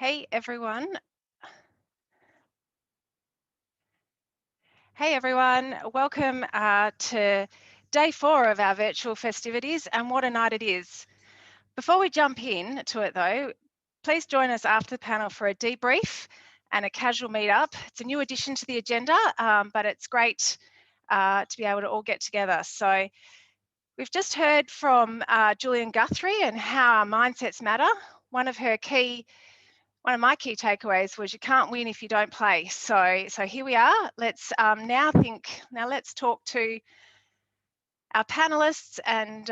Hey everyone. Hey everyone, welcome to day 4 of our virtual festivities, and what a night it is. Before we jump in to it though, please join us after the panel for a debrief and a casual meetup. It's a new addition to the agenda, but it's great to be able to all get together. So we've just heard from Julian Guthrie and how our mindsets matter. One of my key takeaways was you can't win if you don't play. So here we are. Let's let's talk to our panelists and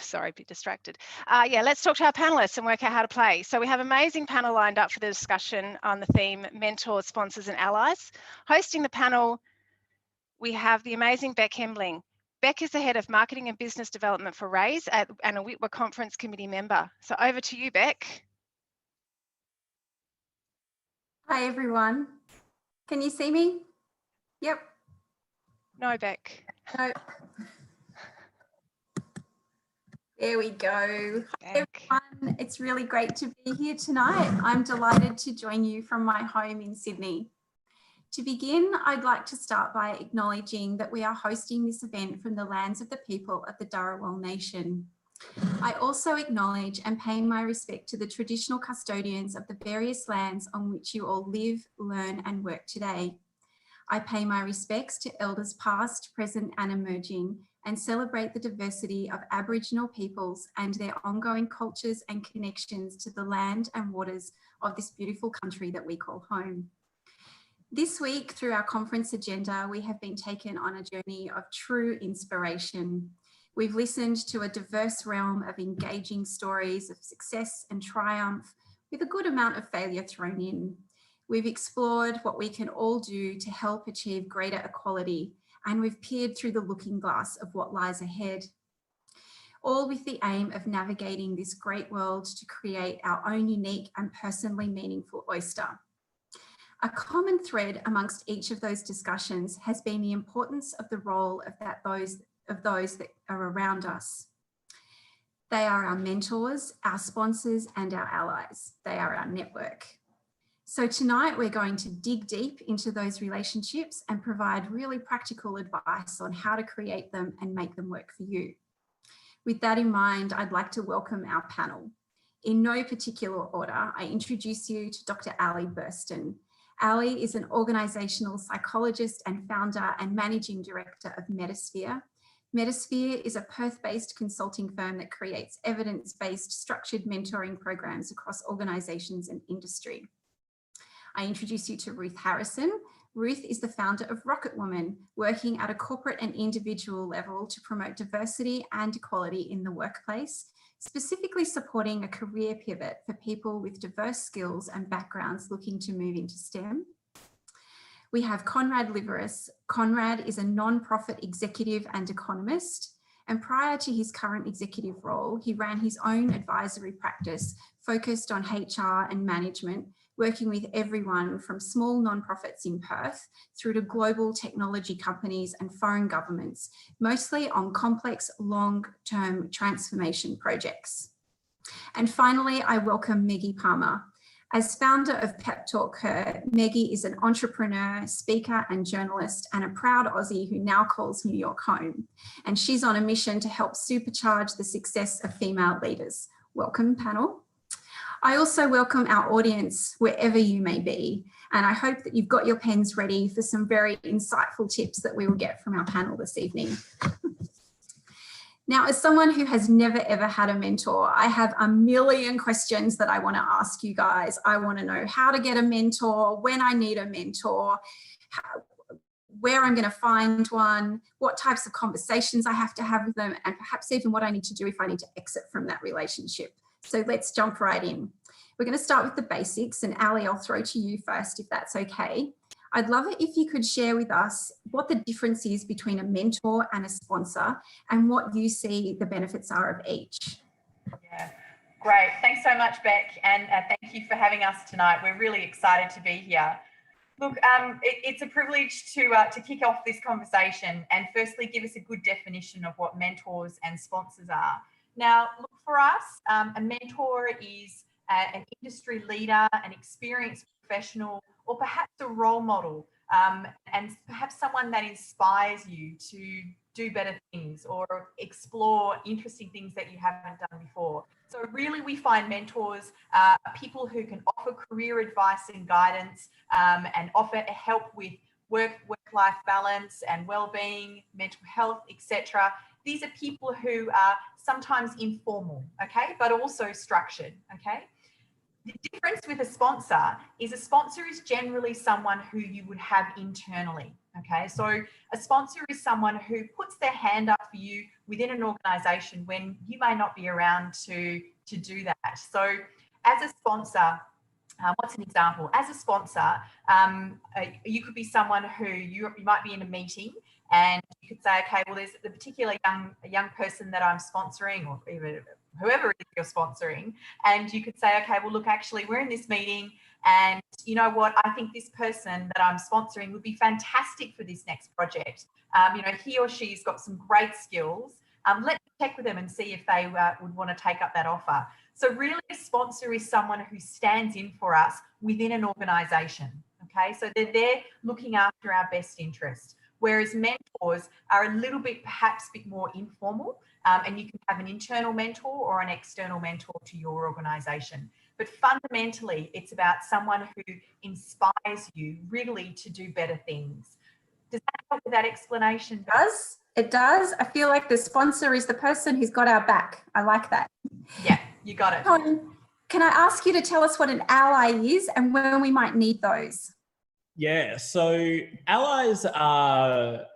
sorry, a bit distracted. Let's talk to our panelists and work out how to play. So we have an amazing panel lined up for the discussion on the theme mentors, sponsors and allies. Hosting the panel, we have the amazing Beck Hembling. Beck is the head of marketing and business development for Raise and a WiTWA conference committee member. So over to you, Beck. Hi everyone. Can you see me? Yep. No, Beck. No. There we go. Hi everyone. It's really great to be here tonight. I'm delighted to join you from my home in Sydney. To begin, I'd like to start by acknowledging that we are hosting this event from the lands of the people of the Dharawal Nation. I also acknowledge and pay my respect to the traditional custodians of the various lands on which you all live, learn and work today. I pay my respects to elders past, present and emerging, and celebrate the diversity of Aboriginal peoples and their ongoing cultures and connections to the land and waters of this beautiful country that we call home. This week, through our conference agenda, we have been taken on a journey of true inspiration. We've listened to a diverse realm of engaging stories of success and triumph, with a good amount of failure thrown in. We've explored what we can all do to help achieve greater equality, and we've peered through the looking glass of what lies ahead, all with the aim of navigating this great world to create our own unique and personally meaningful oyster. A common thread amongst each of those discussions has been the importance of the role of those that are around us. They are our mentors, our sponsors, and our allies. They are our network. So tonight we're going to dig deep into those relationships and provide really practical advice on how to create them and make them work for you. With that in mind, I'd like to welcome our panel. In no particular order, I introduce you to Dr. Ali Burston. Ali is an organisational psychologist and founder and managing director of Metasphere. Metasphere is a Perth-based consulting firm that creates evidence-based structured mentoring programs across organisations and industry. I introduce you to Ruth Harrison. Ruth is the founder of Rocket Woman, working at a corporate and individual level to promote diversity and equality in the workplace, specifically supporting a career pivot for people with diverse skills and backgrounds looking to move into STEM. We have Conrad Liveris. Conrad is a non-profit executive and economist, and prior to his current executive role, he ran his own advisory practice focused on HR and management, working with everyone from small non-profits in Perth through to global technology companies and foreign governments, mostly on complex long-term transformation projects. And finally, I welcome Meggie Palmer. As founder of Pep Talk Her, Meggie is an entrepreneur, speaker and journalist, and a proud Aussie who now calls New York home. And she's on a mission to help supercharge the success of female leaders. Welcome, panel. I also welcome our audience wherever you may be, and I hope that you've got your pens ready for some very insightful tips that we will get from our panel this evening. Now, as someone who has never ever had a mentor, I have a million questions that I want to ask you guys. I want to know how to get a mentor, when I need a mentor, where I'm going to find one, what types of conversations I have to have with them, and perhaps even what I need to do if I need to exit from that relationship. So let's jump right in. We're going to start with the basics, and Ali, I'll throw to you first if that's okay. I'd love it if you could share with us what the difference is between a mentor and a sponsor and what you see the benefits are of each. Yeah, great. Thanks so much, Beck, and thank you for having us tonight. We're really excited to be here. Look, it's a privilege to kick off this conversation and firstly give us a good definition of what mentors and sponsors are. Now, look, for us, a mentor is an industry leader, an experienced professional, or perhaps a role model, and perhaps someone that inspires you to do better things or explore interesting things that you haven't done before. So really, we find mentors are people who can offer career advice and guidance, and offer help with work-life balance and well-being, mental health, etc. These are people who are sometimes informal, okay, but also structured, okay? The difference with a sponsor is generally someone who you would have internally, okay? So a sponsor is someone who puts their hand up for you within an organisation when you may not be around to do that. So as a sponsor, what's an example? As a sponsor, you could be someone who you might be in a meeting and you could say, okay, well, there's the particular young person that I'm sponsoring, or even whoever it is you're sponsoring, and you could say, okay, well, look, actually, we're in this meeting, and you know what? I think this person that I'm sponsoring would be fantastic for this next project. You know, he or she's got some great skills. Let me check with them and see if they would want to take up that offer. So really, a sponsor is someone who stands in for us within an organisation, okay? So they're there looking after our best interest, whereas mentors are a little bit, perhaps a bit more informal, and you can have an internal mentor or an external mentor to your organisation. But fundamentally, it's about someone who inspires you really to do better things. Does that help with that explanation? It does. I feel like the sponsor is the person who's got our back. I like that. Yeah, you got it. Can I ask you to tell us what an ally is and when we might need those? Yeah, so allies are,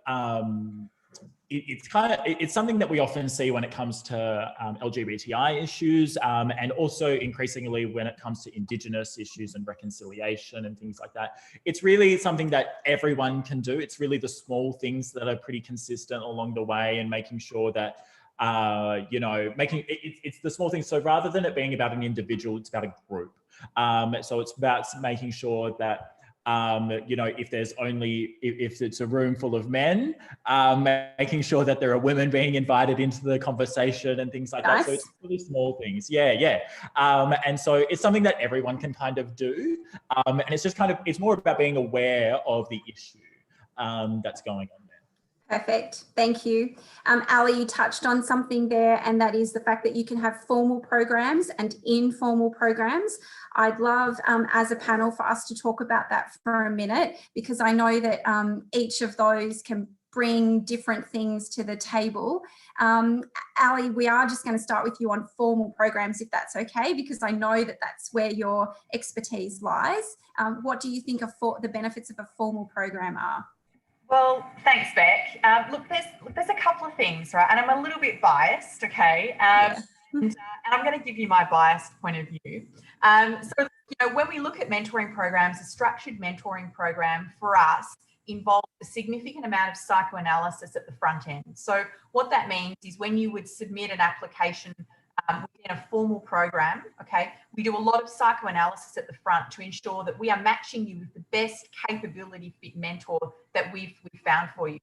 it's something that we often see when it comes to LGBTI issues, and also increasingly when it comes to Indigenous issues and reconciliation and things like that. It's really something that everyone can do. It's really the small things that are pretty consistent along the way, and making sure that you know, it's the small things. So rather than it being about an individual, it's about a group. So it's about making sure that you know, if it's a room full of men, making sure that there are women being invited into the conversation and things like that. So it's really small things. Yeah. And so it's something that everyone can kind of do. And it's just it's more about being aware of the issue that's going on there. Perfect. Thank you. Ali, you touched on something there, and that is the fact that you can have formal programs and informal programs. I'd love, as a panel, for us to talk about that for a minute, because I know that each of those can bring different things to the table. Ali, we are just going to start with you on formal programs, if that's okay, because I know that that's where your expertise lies. What do you think the benefits of a formal program are? Well, thanks, Beck. Look, there's a couple of things, right? And I'm a little bit biased, okay? And I'm going to give you my biased point of view. So, you know, when we look at mentoring programs, a structured mentoring program for us involves a significant amount of psychoanalysis at the front end. So what that means is when you would submit an application within a formal program, okay, we do a lot of psychoanalysis at the front to ensure that we are matching you with the best capability fit mentor that we've found for you.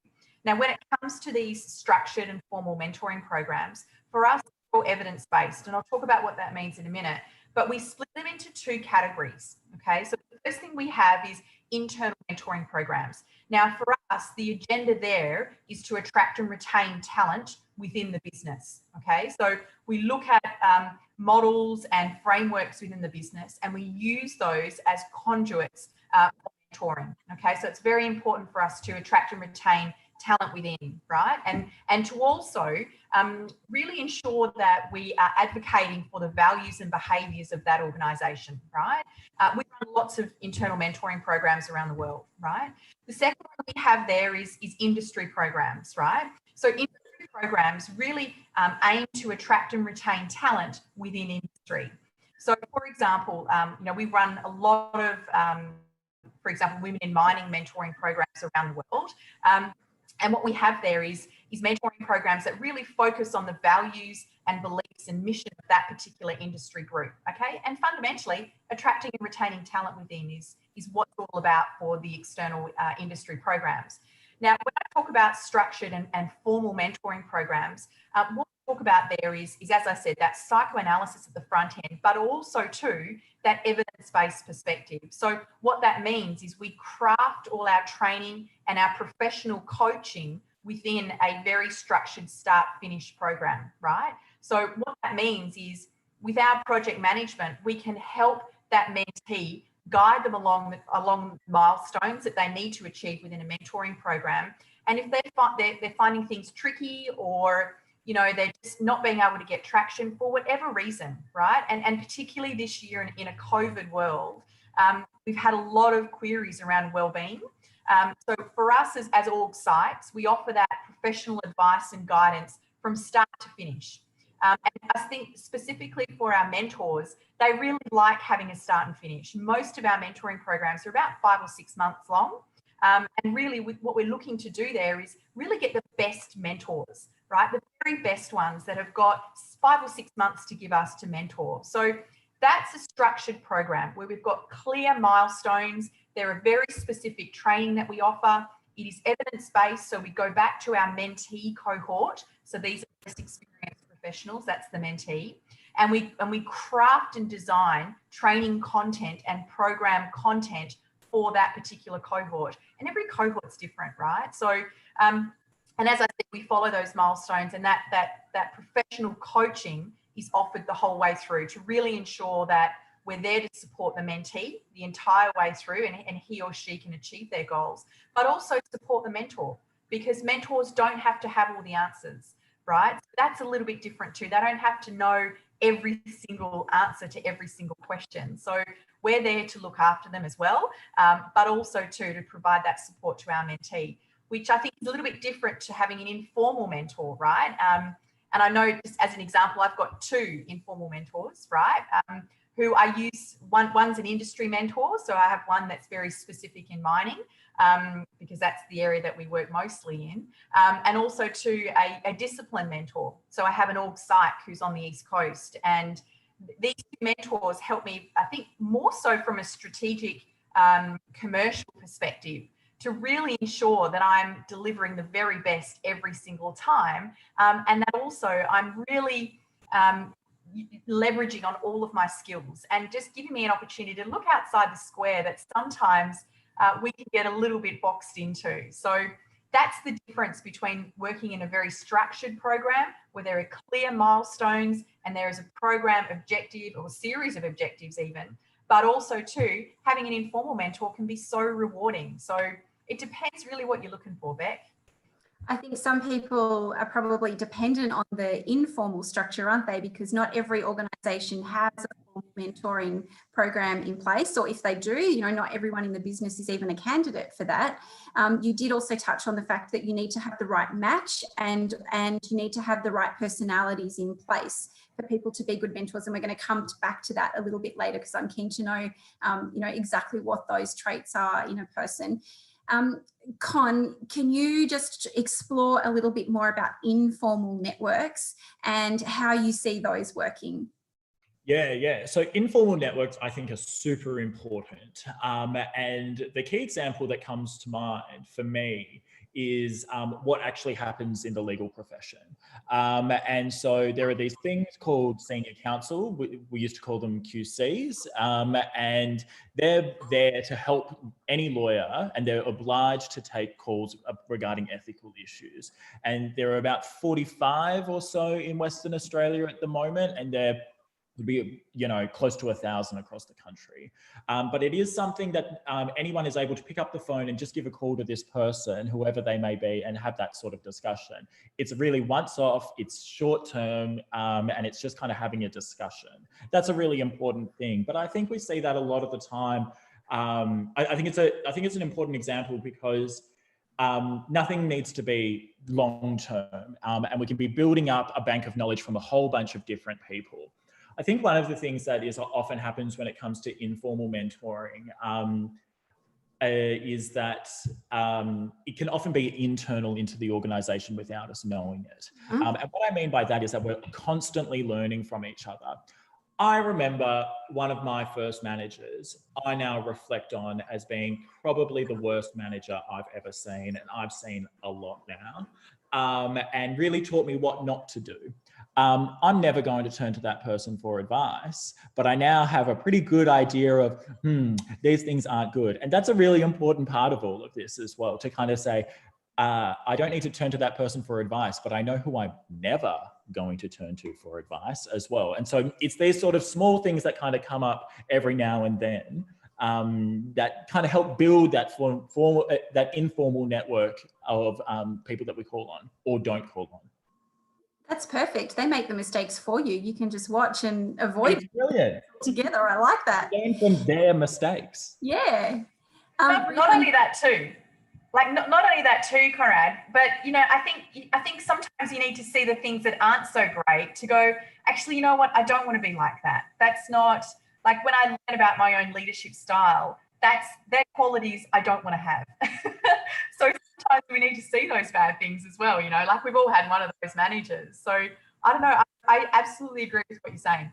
Now, when it comes to these structured and formal mentoring programs, for us, it's all evidence-based, and I'll talk about what that means in a minute, but we split them into two categories, okay? So the first thing we have is internal mentoring programs. Now, for us, the agenda there is to attract and retain talent within the business, okay? So we look at models and frameworks within the business, and we use those as conduits for mentoring, okay? So it's very important for us to attract and retain talent within, right? And to also really ensure that we are advocating for the values and behaviours of that organisation, right? We run lots of internal mentoring programs around the world, right? The second one we have there is industry programs, right? So industry programs really aim to attract and retain talent within industry. So, for example, you know, we run a lot of, for example, women in mining mentoring programs around the world. And what we have there is mentoring programs that really focus on the values and beliefs and mission of that particular industry group, okay? And fundamentally, attracting and retaining talent within is what's all about for the external industry programs. Now, when I talk about structured and formal mentoring programs, what talk about there is, as I said, that psychoanalysis at the front end, but also too that evidence-based perspective. So what that means is we craft all our training and our professional coaching within a very structured start-finish program, right? So what that means is with our project management, we can help that mentee, guide them along milestones that they need to achieve within a mentoring program. And if they're finding things tricky, or they're just not being able to get traction for whatever reason, right? And particularly this year in a COVID world, we've had a lot of queries around wellbeing. So for us as org sites, we offer that professional advice and guidance from start to finish. And I think specifically for our mentors, they really like having a start and finish. Most of our mentoring programs are about 5 or 6 months long. And really what we're looking to do there is really get the best mentors, right? The very best ones that have got 5 or 6 months to give us to mentor. So that's a structured program where we've got clear milestones. There are very specific training that we offer. It is evidence-based. So we go back to our mentee cohort. So these are less experienced professionals, that's the mentee. And we craft and design training content and program content for that particular cohort. And every cohort's different, right? So, and as I said, we follow those milestones, and that professional coaching is offered the whole way through to really ensure that we're there to support the mentee the entire way through, and he or she can achieve their goals, but also support the mentor, because mentors don't have to have all the answers, right? So that's a little bit different too. They don't have to know every single answer to every single question. So we're there to look after them as well, but also too to provide that support to our mentee, which I think is a little bit different to having an informal mentor, right? And I know, just as an example, I've got 2 informal mentors, right? Who I use, one's an industry mentor. So I have one that's very specific in mining, because that's the area that we work mostly in. And also too, a discipline mentor. So I have an org psych who's on the East Coast, and these 2 mentors help me, I think, more so from a strategic commercial perspective, to really ensure that I'm delivering the very best every single time. And that also I'm really leveraging on all of my skills, and just giving me an opportunity to look outside the square that sometimes we can get a little bit boxed into. So that's the difference between working in a very structured program where there are clear milestones and there is a program objective or series of objectives even, but also too, having an informal mentor can be so rewarding. So it depends really what you're looking for, Beck. I think some people are probably dependent on the informal structure, aren't they? Because not every organisation has a formal mentoring program in place, or if they do, not everyone in the business is even a candidate for that. You did also touch on the fact that you need to have the right match, and you need to have the right personalities in place for people to be good mentors. And we're going to come back to that a little bit later, because I'm keen to know, exactly what those traits are in a person. Con, can you just explore a little bit more about informal networks and how you see those working? Yeah. So informal networks, I think, are super important. And the key example that comes to mind for me is what actually happens in the legal profession. And so there are these things called senior counsel. We used to call them QCs, and they're there to help any lawyer, and they're obliged to take calls regarding ethical issues. And there are about 45 or so in Western Australia at the moment, and they're would be, close to 1,000 across the country. But it is something that anyone is able to pick up the phone and just give a call to this person, whoever they may be, and have that sort of discussion. It's really once off, it's short term, and it's just kind of having a discussion. That's a really important thing. But I think we see that a lot of the time. I think it's an important example because nothing needs to be long term, and we can be building up a bank of knowledge from a whole bunch of different people. I think one of the things that often happens when it comes to informal mentoring is that it can often be internal into the organisation without us knowing it. And what I mean by that is that we're constantly learning from each other. I remember one of my first managers, I now reflect on as being probably the worst manager I've ever seen, and I've seen a lot now, and really taught me what not to do. I'm never going to turn to that person for advice, but I now have a pretty good idea of, these things aren't good. And that's a really important part of all of this as well, to kind of say, I don't need to turn to that person for advice, but I know who I'm never going to turn to for advice as well. And so it's these sort of small things that kind of come up every now and then that kind of help build that that informal network of people that we call on or don't call on. That's perfect. They make the mistakes for you. You can just watch and avoid It's brilliant. together. I like that. Learn from their mistakes. Yeah. Not only that too, like not only that too, Conrad, but you know, I think sometimes you need to see the things that aren't so great to go, actually, you know what, I don't want to be like that. That's not, like when I learn about my own leadership style, they're qualities I don't want to have. So sometimes we need to see those bad things as well, you know, like we've all had one of those managers. So I don't know, I absolutely agree with what you're saying.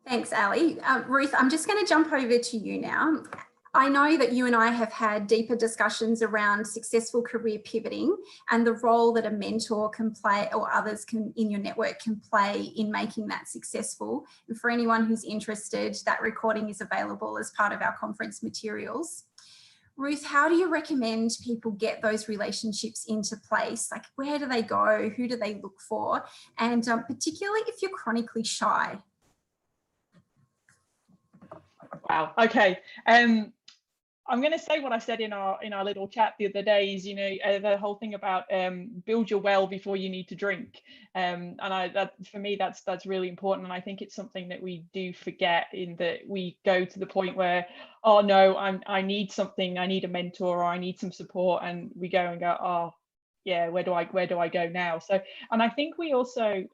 Thanks, Ali. Ruth, I'm just going to jump over to you now. I know that you and I have had deeper discussions around successful career pivoting and the role that a mentor can play, or others can in your network can play in making that successful. And for anyone who's interested, that recording is available as part of our conference materials. Ruth, how do you recommend people get those relationships into place? Like, where do they go? Who do they look for? And particularly if you're chronically shy. Wow. Okay. I'm going to say what I said in our little chat the other day is, you know, the whole thing about build your well before you need to drink. And that for me, that's really important. And I think it's something that we do forget, in that we go to the point where, oh no, I need something, I need a mentor, or I need some support, and we go and go, oh yeah, where do I go now? So, and I think we also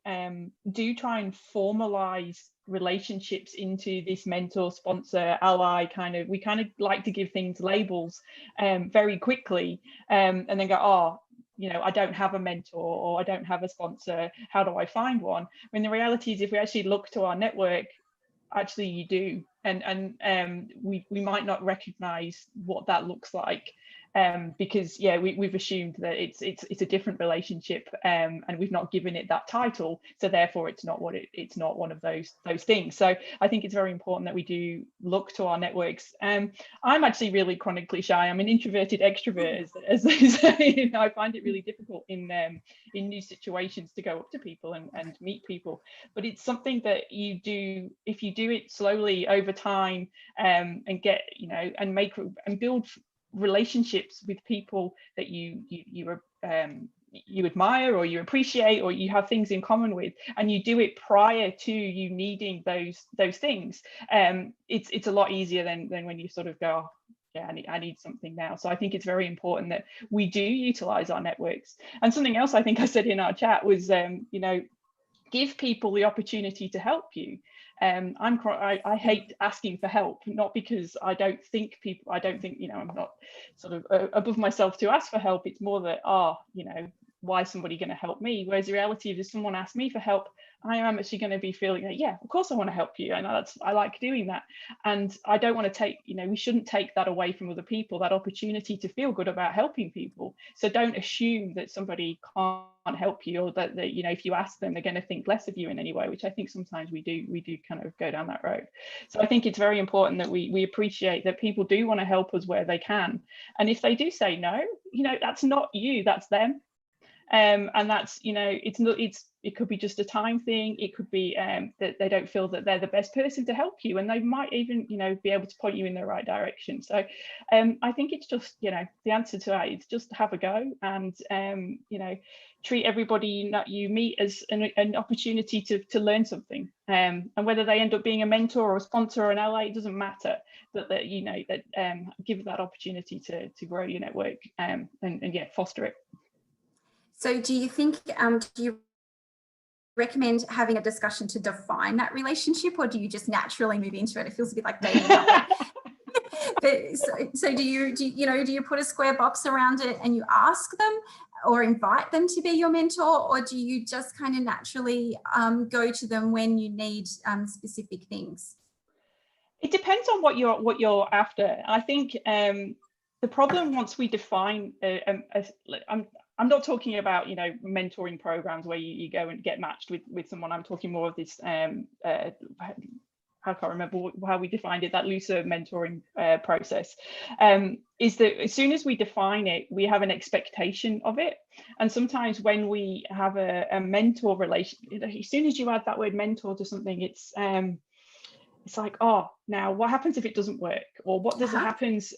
do try and formalize relationships into this mentor, sponsor, ally we kind of like to give things labels very quickly, and then go, oh, you know, I don't have a mentor, or I don't have a sponsor, how do I find one? When the reality is, if we actually look to our network, actually you do, and we might not recognize what that looks like, because yeah, we've assumed that it's a different relationship, and we've not given it that title, so therefore it's not it's not one of those things. So I think it's very important that we do look to our networks. I'm actually really chronically shy. I'm an introverted extrovert, as they say. I find it really difficult in new situations to go up to people and meet people, but it's something that you do if you do it slowly over time, and get, you know, and make and build relationships with people that you admire, or you appreciate, or you have things in common with, and you do it prior to you needing those things. It's a lot easier than when you sort of go, oh, yeah, I need something now. So I think it's very important that we do utilize our networks. And something else I think I said in our chat was, you know, give people the opportunity to help you. I hate asking for help, not because I don't think, you know, I'm not sort of above myself to ask for help. It's more that, you know, why is somebody going to help me? Whereas the reality is, if someone asks me for help, I am actually going to be feeling like, yeah, of course I want to help you. And I like doing that. And I don't want to take, you know, we shouldn't take that away from other people, that opportunity to feel good about helping people. So don't assume that somebody can't help you, or that you know, if you ask them, they're going to think less of you in any way, which I think sometimes we do kind of go down that road. So I think it's very important that we appreciate that people do want to help us where they can. And if they do say no, you know, that's not you, that's them. And that's, you know, it could be just a time thing. It could be that they don't feel that they're the best person to help you, and they might even, you know, be able to point you in the right direction. So I think it's just, you know, the answer to that is just have a go, and you know, treat everybody that you meet as an opportunity to learn something, and whether they end up being a mentor or a sponsor or an ally, it doesn't matter. That you know, that give that opportunity to grow your network, and yeah, foster it. So do you think, do you recommend having a discussion to define that relationship, or do you just naturally move into it? It feels a bit like dating. But so do you put a square box around it and you ask them or invite them to be your mentor, or do you just kind of naturally go to them when you need specific things? It depends on what you're after. I think the problem, once we define, I'm not talking about, mentoring programs where you go and get matched with someone. I'm talking more of this, I can't remember how we defined it, that looser mentoring process, is that as soon as we define it, we have an expectation of it. And sometimes when we have a mentor relation, as soon as you add that word mentor to something, it's like, oh, now what happens if it doesn't work? Or what does happens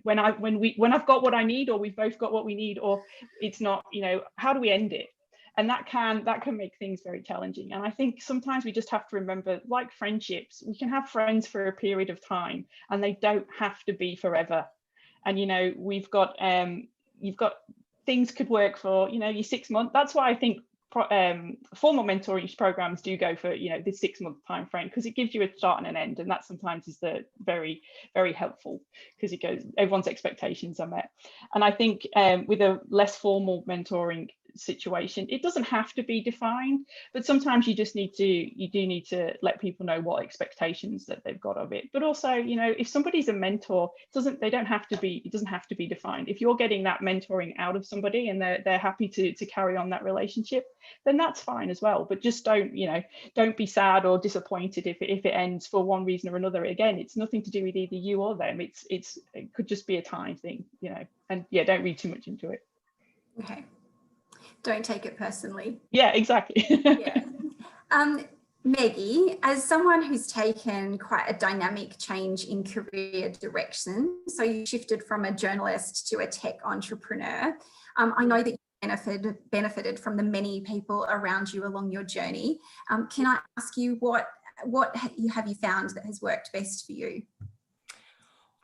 when I've got what I need, or we've both got what we need, or it's not, how do we end it? And that can make things very challenging. And I think sometimes we just have to remember, like friendships, we can have friends for a period of time and they don't have to be forever. And, we've got, you've got, things could work for, your 6 months. That's why I think formal mentoring programs do go for this 6 month time frame, because it gives you a start and an end, and that sometimes is the very, very helpful, because it goes, everyone's expectations are met. And I think with a less formal mentoring situation, it doesn't have to be defined, but sometimes you do need to let people know what expectations that they've got of it. But also, if somebody's a mentor, it doesn't have to be defined. If you're getting that mentoring out of somebody and they're happy to carry on that relationship, then that's fine as well. But just don't be sad or disappointed if it ends for one reason or another. Again, it's nothing to do with either you or them. It could just be a time thing, and don't read too much into it. Okay. Don't take it personally. Yeah, exactly. Yeah. Maggie, as someone who's taken quite a dynamic change in career direction, so you shifted from a journalist to a tech entrepreneur, I know that you benefited from the many people around you along your journey. Can I ask you what have you found that has worked best for you?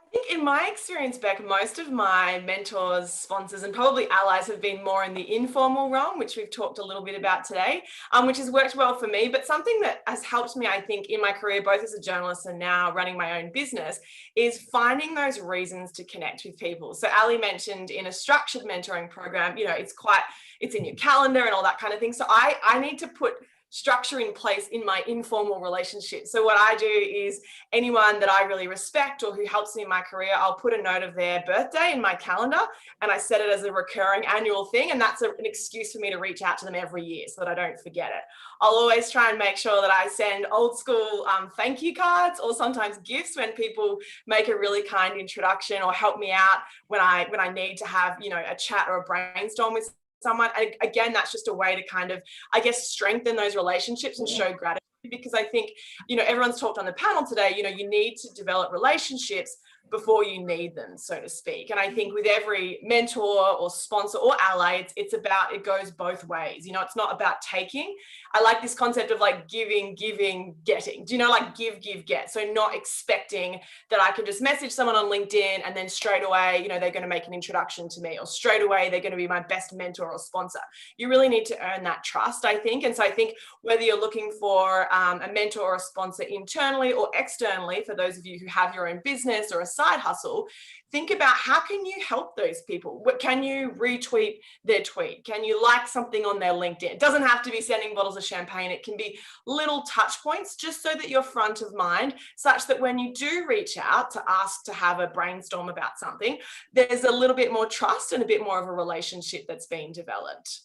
I think in my experience, Beck, most of my mentors, sponsors, and probably allies have been more in the informal realm, which we've talked a little bit about today, which has worked well for me. But something that has helped me, I think, in my career, both as a journalist and now running my own business, is finding those reasons to connect with people. So Ali mentioned in a structured mentoring program, it's in your calendar and all that kind of thing. So I need to put structure in place in my informal relationship. So what I do is anyone that I really respect or who helps me in my career, I'll put a note of their birthday in my calendar and I set it as a recurring annual thing. And that's an excuse for me to reach out to them every year so that I don't forget it. I'll always try and make sure that I send old school thank you cards, or sometimes gifts when people make a really kind introduction or help me out when I need to have, a chat or a brainstorm with someone. And again, that's just a way to kind of, I guess, strengthen those relationships and show gratitude, because I think, everyone's talked on the panel today, you need to develop relationships before you need them, so to speak. And I think with every mentor or sponsor or ally, it goes both ways. It's not about taking. I like this concept of like giving, getting. Do like give, get? So not expecting that I can just message someone on LinkedIn and then straight away, they're going to make an introduction to me, or straight away they're going to be my best mentor or sponsor. You really need to earn that trust, I think. And so I think whether you're looking for a mentor or a sponsor internally or externally, for those of you who have your own business or a side hustle, think about how can you help those people? Can you retweet their tweet? Can you like something on their LinkedIn? It doesn't have to be sending bottles of champagne. It can be little touch points, just so that you're front of mind, such that when you do reach out to ask to have a brainstorm about something, there's a little bit more trust and a bit more of a relationship that's being developed.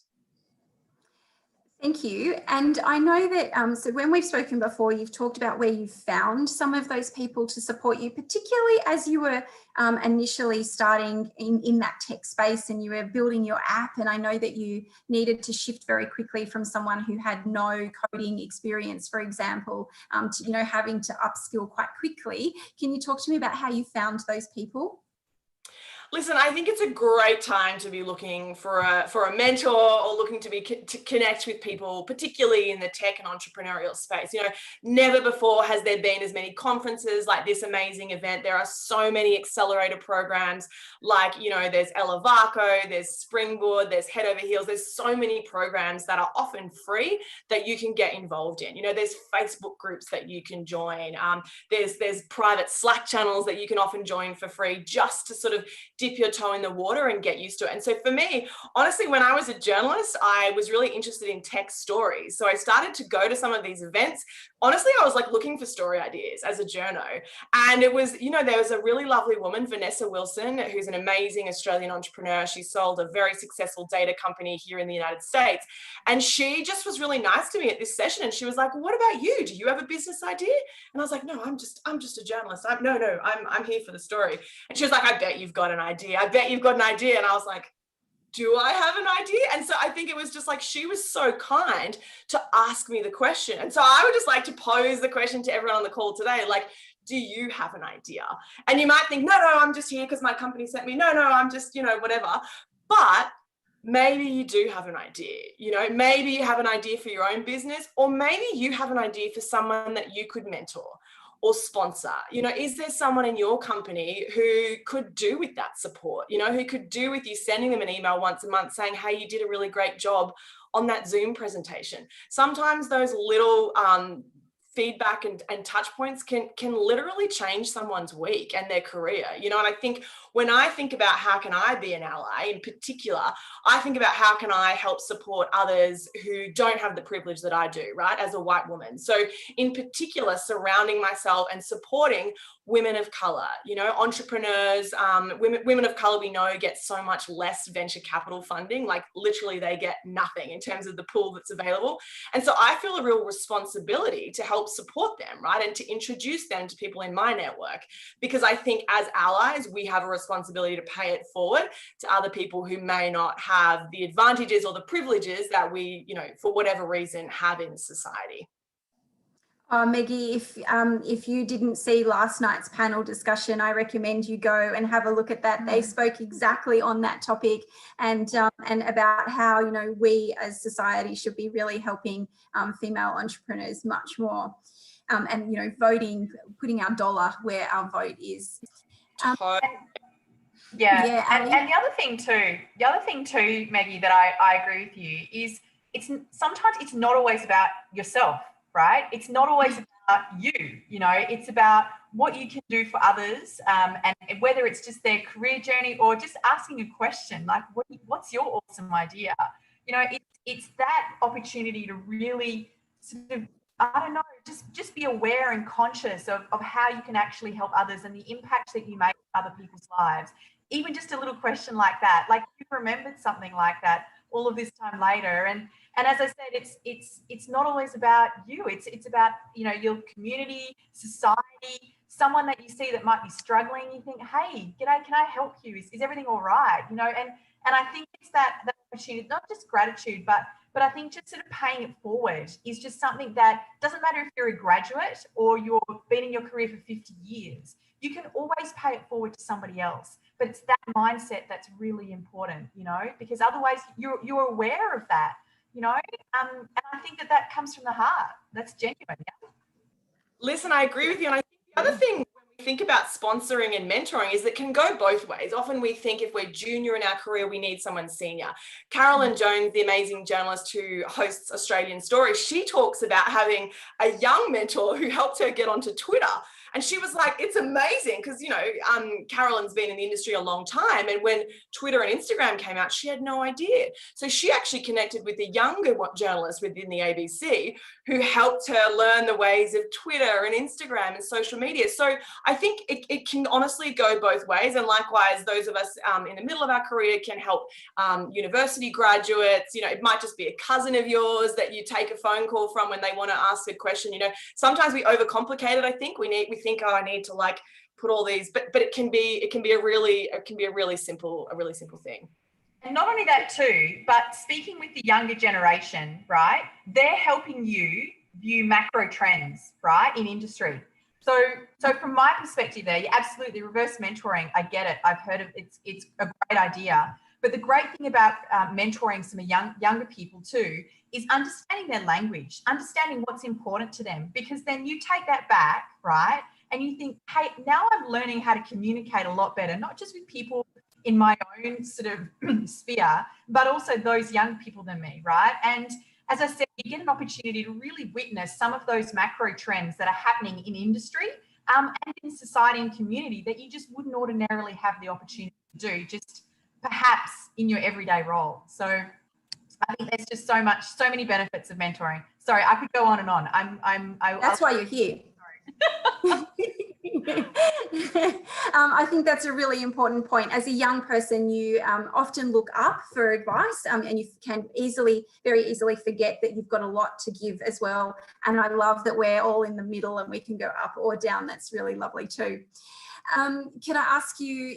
Thank you. And I know that, so when we've spoken before, you've talked about where you found some of those people to support you, particularly as you were initially starting in that tech space and you were building your app. And I know that you needed to shift very quickly from someone who had no coding experience, for example, to, having to upskill quite quickly. Can you talk to me about how you found those people? Listen, I think it's a great time to be looking for a mentor or looking to connect with people, particularly in the tech and entrepreneurial space. Never before has there been as many conferences like this amazing event. There are so many accelerator programs like, there's Elavaco, there's Springboard, there's Head Over Heels. There's so many programs that are often free that you can get involved in. There's Facebook groups that you can join. There's private Slack channels that you can often join for free, just to sort of dip your toe in the water and get used to it. And so for me, honestly, when I was a journalist, I was really interested in tech stories. So I started to go to some of these events. Honestly, I was like looking for story ideas as a journo. And it was, you know, there was a really lovely woman, Vanessa Wilson, who's an amazing Australian entrepreneur. She sold a very successful data company here in the United States. And she just was really nice to me at this session. And she was like, what about you? Do you have a business idea? And I was like, no, I'm just a journalist. I'm here for the story. And she was like, I bet you've got an idea. I bet you've got an idea. And I was like, do I have an idea? And so I think it was just like, she was so kind to ask me the question. And so I would just like to pose the question to everyone on the call today, like, do you have an idea? And you might think, no, I'm just here because my company sent me. No, I'm just, you know, whatever. But maybe you do have an idea, you know, maybe you have an idea for your own business, or maybe you have an idea for someone that you could mentor or sponsor. You know, is there someone in your company who could do with that support, you know, who could do with you sending them an email once a month saying, hey, you did a really great job on that Zoom presentation. Sometimes those little feedback and touch points can literally change someone's week and their career, you know. And I think when I think about how can I be an ally in particular, I think about how can I help support others who don't have the privilege that I do, right, as a white woman. So in particular, surrounding myself and supporting women of color, you know, entrepreneurs, women of color we know get so much less venture capital funding, like literally they get nothing in terms of the pool that's available. And so I feel a real responsibility to help support them, right, and to introduce them to people in my network, because I think as allies, we have a responsibility to pay it forward to other people who may not have the advantages or the privileges that we, you know, for whatever reason, have in society. Maggie, if you didn't see last night's panel discussion, I recommend you go and have a look at that. They spoke exactly on that topic and about how, you know, we as society should be really helping female entrepreneurs much more, and, you know, voting, putting our dollar where our vote is. And the other thing too, Maggie, that I agree with you is sometimes it's not always about yourself. Right? It's not always about you, you know, it's about what you can do for others, and whether it's just their career journey or just asking a question like, what's your awesome idea? You know, it's that opportunity to really sort of, I don't know, just be aware and conscious of how you can actually help others and the impact that you make in other people's lives. Even just a little question like that, like you've remembered something like that all of this time later. And as I said, it's not always about you. It's about, you know, your community, society, someone that you see that might be struggling. You think, hey, g'day, can I help you? Is everything all right? You know, and I think it's that opportunity, not just gratitude, but I think just sort of paying it forward is just something that doesn't matter if you're a graduate or you've been in your career for 50 years. You can always pay it forward to somebody else. But it's that mindset that's really important, you know, because otherwise you're aware of that. You know, and I think that comes from the heart. That's genuine. Yeah? Listen, I agree with you. And I think the other thing when we think about sponsoring and mentoring is that it can go both ways. Often we think if we're junior in our career, we need someone senior. Carolyn Jones, the amazing journalist who hosts Australian Stories, she talks about having a young mentor who helped her get onto Twitter. And she was like, it's amazing because, you know, Carolyn's been in the industry a long time. And when Twitter and Instagram came out, she had no idea. So she actually connected with a younger journalist within the ABC who helped her learn the ways of Twitter and Instagram and social media. So I think it can honestly go both ways. And likewise, those of us in the middle of our career can help university graduates. You know, it might just be a cousin of yours that you take a phone call from when they want to ask a question. You know, sometimes we overcomplicate it. I think we think, oh, I need to like put all these, but it can be a really simple thing. And not only that too, but speaking with the younger generation, right? They're helping you view macro trends, right, in industry. So from my perspective there, you're absolutely reverse mentoring. I get it. I've heard of it. It's a great idea. But the great thing about mentoring some younger people too is understanding their language, understanding what's important to them, because then you take that back, right? And you think, hey, now I'm learning how to communicate a lot better, not just with people in my own sort of sphere, but also those young people than me, right? And as I said, you get an opportunity to really witness some of those macro trends that are happening in industry and in society and community that you just wouldn't ordinarily have the opportunity do, just perhaps in your everyday role. So I think there's just so many benefits of mentoring. Sorry, I could go on and on. That's why you're here. I think that's a really important point. As a young person, you often look up for advice, and you can very easily forget that you've got a lot to give as well. And I love that we're all in the middle and we can go up or down. That's really lovely too. Can I ask you,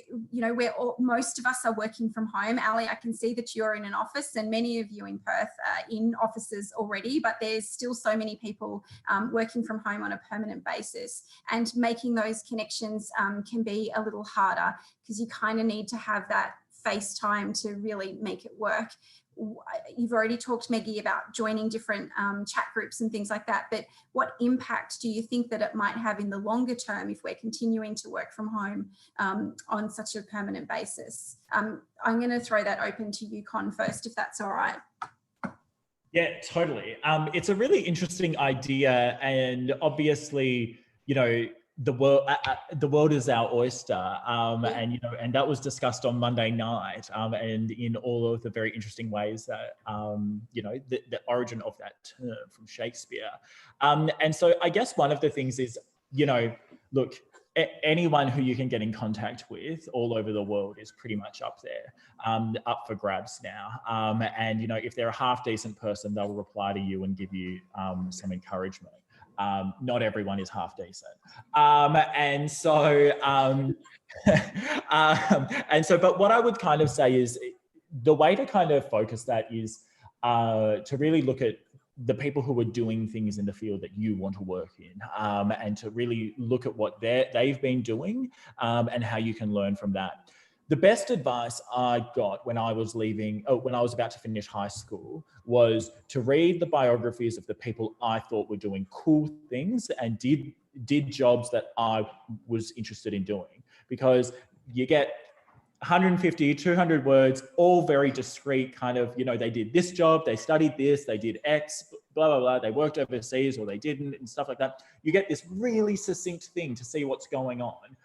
most of us are working from home. Ali, I can see that you're in an office, and many of you in Perth are in offices already, but there's still so many people working from home on a permanent basis, and making those connections can be a little harder because you kind of need to have that face time to really make it work. You've already talked, Maggie, about joining different chat groups and things like that, but what impact do you think that it might have in the longer term if we're continuing to work from home on such a permanent basis? I'm going to throw that open to you, Con, first, if that's all right. Yeah, totally. It's a really interesting idea, and obviously, the world is our oyster, and that was discussed on Monday night, and in all of the very interesting ways that the origin of that term from Shakespeare, and so I guess one of the things is, look, anyone who you can get in contact with all over the world is pretty much up there, up for grabs now, and if they're a half decent person, they'll reply to you and give you some encouragement. Not everyone is half decent. But what I would kind of say is the way to kind of focus that is to really look at the people who are doing things in the field that you want to work in, and to really look at what they've been doing, and how you can learn from that. The best advice I got when I was about to finish high school was to read the biographies of the people I thought were doing cool things and did jobs that I was interested in doing, because you get 150, 200 words, all very discrete, kind of, they did this job, they studied this, they did X, blah, blah, blah, they worked overseas or they didn't, and stuff like that. You get this really succinct thing to see what's going on.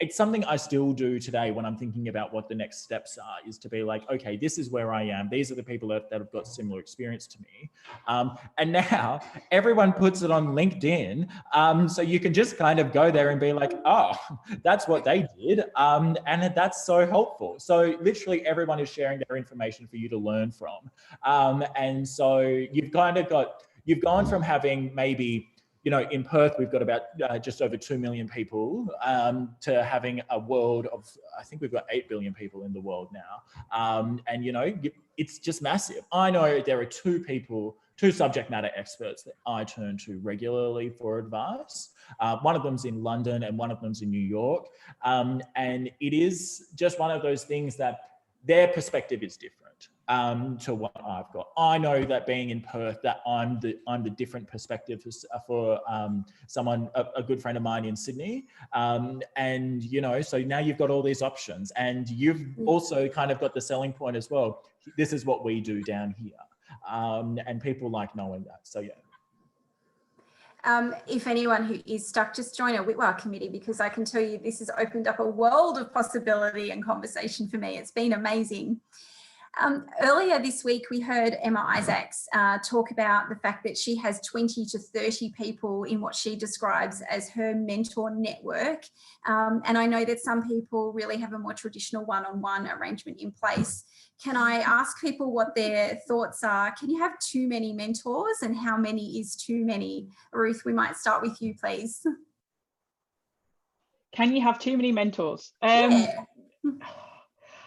It's something I still do today when I'm thinking about what the next steps are, is to be like, okay, this is where I am. These are the people that have got similar experience to me. And now everyone puts it on LinkedIn. So you can just kind of go there and be like, oh, that's what they did. And that's so helpful. So literally everyone is sharing their information for you to learn from. And so you've gone from having maybe, in Perth, we've got about just over 2 million people, to having a world of, I think we've got 8 billion people in the world now. And, it's just massive. I know there are two subject matter experts that I turn to regularly for advice. One of them's in London and one of them's in New York. And it is just one of those things that their perspective is different to what I've got. I know that being in Perth, that I'm the different perspective for someone, a good friend of mine in Sydney. And, so now you've got all these options, and you've also kind of got the selling point as well. This is what we do down here. And people like knowing that. So, yeah. If anyone who is stuck, just join a WiTWA committee, because I can tell you this has opened up a world of possibility and conversation for me. It's been amazing. Earlier this week, we heard Emma Isaacs talk about the fact that she has 20 to 30 people in what she describes as her mentor network. And I know that some people really have a more traditional one-on-one arrangement in place. Can I ask people what their thoughts are? Can you have too many mentors, and how many is too many? Ruth, we might start with you, please. Can you have too many mentors? Yeah.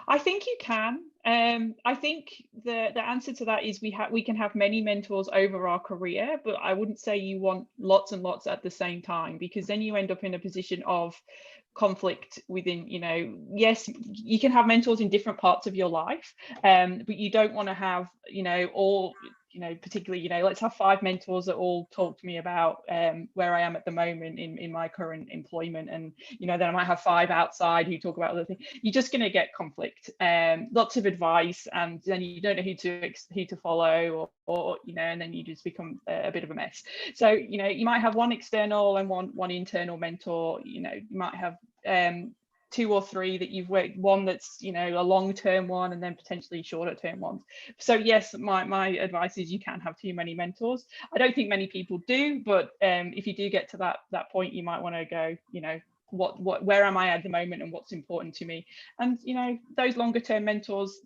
I think you can. I think the answer to that is we can have many mentors over our career, but I wouldn't say you want lots and lots at the same time, because then you end up in a position of conflict within, yes, you can have mentors in different parts of your life, but you don't want to have, all, particularly, let's have 5 mentors that all talk to me about where I am at the moment in my current employment, and then I might have 5 outside who talk about other things. You're just going to get conflict, lots of advice, and then you don't know who to follow, or and then you just become a bit of a mess. So you might have one external and one internal mentor. You might have 2 or 3 that you've worked, one that's, you know, a long-term one, and then potentially shorter-term ones. So yes, my advice is you can't have too many mentors. I don't think many people do, but if you do get to that point, you might want to go, you know, where am I at the moment and what's important to me? And, you know, those longer-term mentors,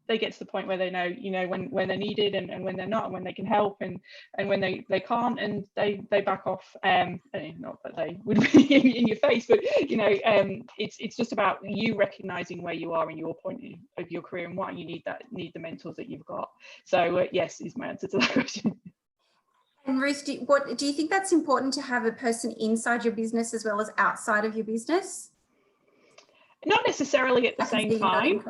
they get to the point where they know, you know, when they're needed and when they're not, and when they can help and when they can't, and they back off. Not that they would be in your face, but you know, it's just about you recognizing where you are in your point of your career and why you need the mentors that you've got. So yes, is my answer to that question. And Ruth, do you think that's important to have a person inside your business as well as outside of your business? Not necessarily at the same time.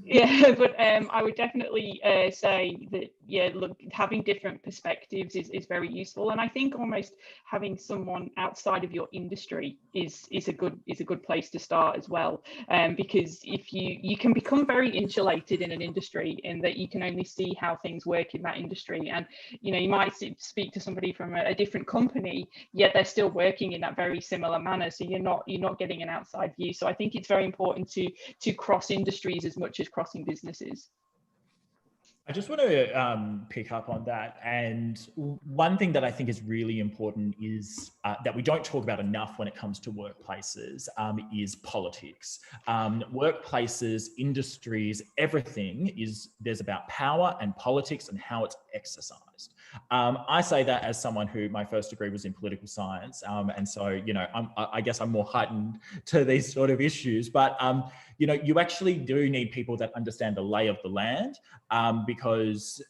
Yeah, but I would definitely say that, yeah, look, having different perspectives is very useful. And I think almost having someone outside of your industry is a good place to start as well. Because if you can become very insulated in an industry in that you can only see how things work in that industry. And, you know, you might speak to somebody from a different company, yet they're still working in that very similar manner. So you're not getting an outside view. So I think it's very important to cross industries as much as crossing businesses. I just want to pick up on that. And one thing that I think is really important is that we don't talk about enough when it comes to workplaces is politics. Workplaces, industries, everything there's about power and politics and how it's exercised. I say that as someone who my first degree was in political science. And so, you know, I guess I'm more heightened to these sort of issues, but, you know, you actually do need people that understand the lay of the land because,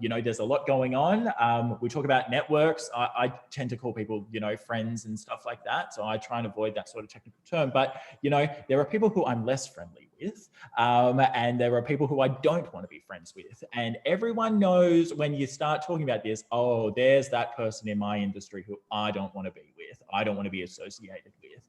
you know, there's a lot going on. We talk about networks. I tend to call people, you know, friends and stuff like that. So I try and avoid that sort of technical term, but, you know, there are people who I'm less friendly with, and there are people who I don't want to be friends with. And everyone knows when you start talking about this, oh, there's that person in my industry who I don't want to be with, I don't want to be associated with.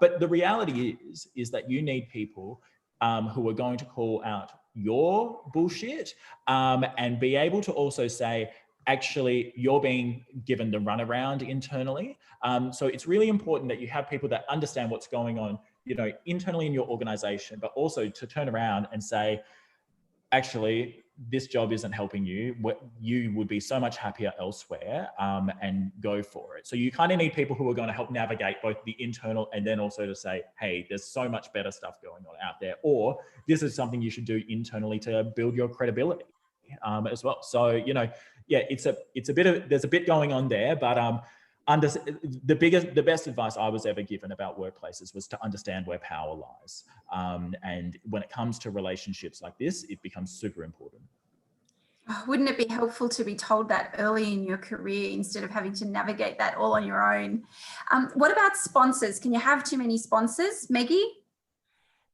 But the reality is that you need people who are going to call out your bullshit and be able to also say, actually, you're being given the runaround internally. So it's really important that you have people that understand what's going on, you know, internally in your organization, but also to turn around and say, actually, this job isn't helping you. You would be so much happier elsewhere, and go for it. So you kind of need people who are going to help navigate both the internal and then also to say, hey, there's so much better stuff going on out there, or this is something you should do internally to build your credibility as well. So, you know, yeah, there's a bit going on there, but the best advice I was ever given about workplaces was to understand where power lies. And when it comes to relationships like this, it becomes super important. Wouldn't it be helpful to be told that early in your career instead of having to navigate that all on your own? What about sponsors? Can you have too many sponsors, Maggie?